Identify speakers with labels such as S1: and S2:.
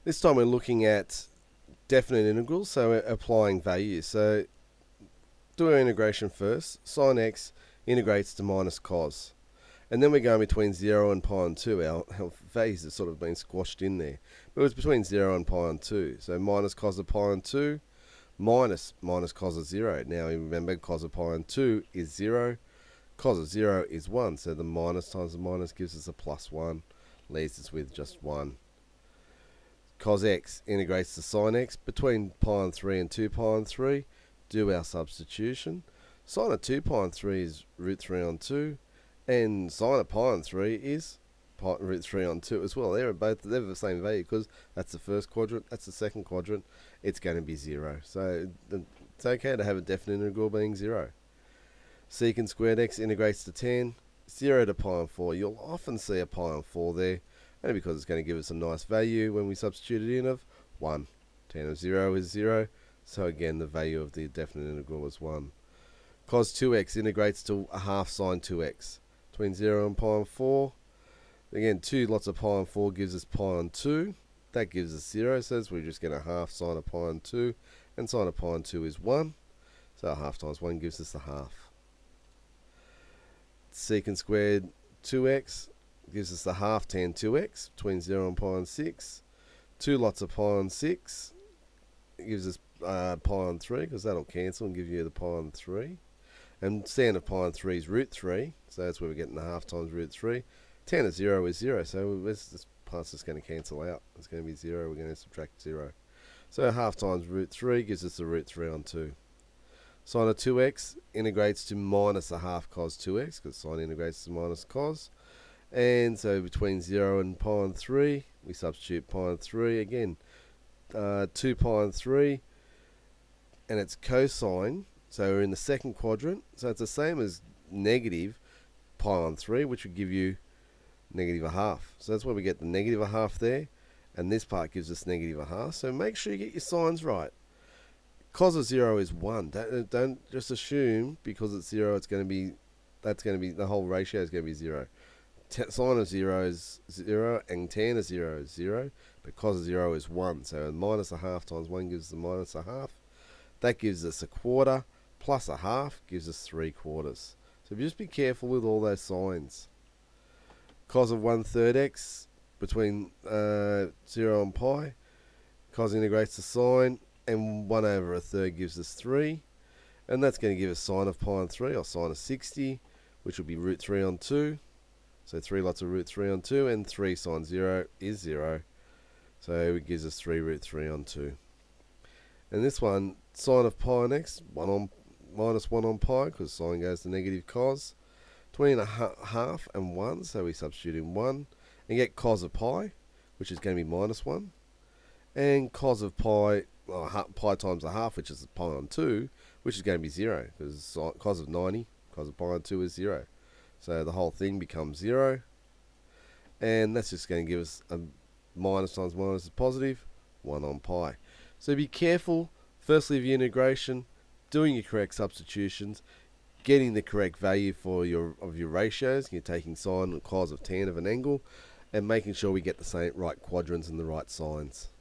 S1: This time we're looking at definite integrals, so we're applying values. So do our integration first. Sine x integrates to minus cos. And then we're going between 0 and pi and 2. Our values have sort of been squashed in there. But it's between 0 and pi and 2. So minus cos of pi and 2 minus cos of 0. Now remember, cos of pi and 2 is 0. Cos of 0 is 1. So the minus times the minus gives us a plus 1. Leaves us with just 1. Cos x integrates to sine x between pi and 3 and 2 pi and 3. Do our substitution. Sine of 2 pi and 3 is root 3 on 2. And sine of pi and 3 is root 3 on 2 as well. They're the same value because that's the first quadrant, that's the second quadrant. It's going to be 0. So it's okay to have a definite integral being 0. Secant squared x integrates to 10. 0 to pi and 4. You'll often see a pi and 4 there. Only because it's going to give us a nice value when we substitute it in of 1. Tan of 0 is 0. So again, the value of the definite integral is 1. Cos 2x integrates to a half sine 2x. Between 0 and pi and 4. Again, 2 lots of pi and 4 gives us pi and 2. That gives us 0. So we're just going to half sine of pi and 2. And sine of pi and 2 is 1. So a half times 1 gives us a half. Secant squared 2x gives us the half tan 2x between 0 and pi and 6. 2 lots of pi and 6 gives us pi and 3, because that'll cancel and give you the pi and 3. And tan of pi and 3 is root 3, so that's where we're getting the half times root 3. Tan of 0 is 0, so this part's just going to cancel out. It's going to be 0, we're going to subtract 0. So half times root 3 gives us the root 3 on 2. Sine of 2x integrates to minus a half cos 2x, because sine integrates to minus cos. And so between 0 and pi and 3, we substitute pi and 3 again. 2 pi and 3, and it's cosine. So we're in the second quadrant. So it's the same as negative pi on 3, which would give you negative a half. So that's where we get the negative a half there. And this part gives us negative a half. So make sure you get your signs right. Cos of 0 is 1. Don't just assume because it's 0, it's going to be, the whole ratio is going to be 0. Sine of 0 is 0 and tan of 0 is 0, but cos of 0 is 1. So minus a half times 1 gives us the minus a half. That gives us a quarter, plus a half gives us 3/4. So just be careful with all those signs. Cos of 1/3 x between 0 and pi. Cos integrates to sine, and 1 over a third gives us 3. And that's going to give us sine of pi on 3, or sine of 60, which will be root 3 on 2. So 3 lots of root 3 on 2, and 3 sine 0 is 0. So it gives us 3 root 3 on 2. And this one, sine of pi on x, minus 1 on pi, because sine goes to negative cos. Between a half and 1, so we substitute in 1. And get cos of pi, which is going to be minus 1. And cos of pi, pi times a half, which is pi on 2, which is going to be 0, because cos of 90, cos of pi on 2 is 0. So the whole thing becomes 0. And that's just going to give us a minus times minus is positive, 1 on pi. So be careful, firstly, of your integration, doing your correct substitutions, getting the correct value for your ratios. You're taking sine and cos of tan of an angle, and making sure we get the same right quadrants and the right signs.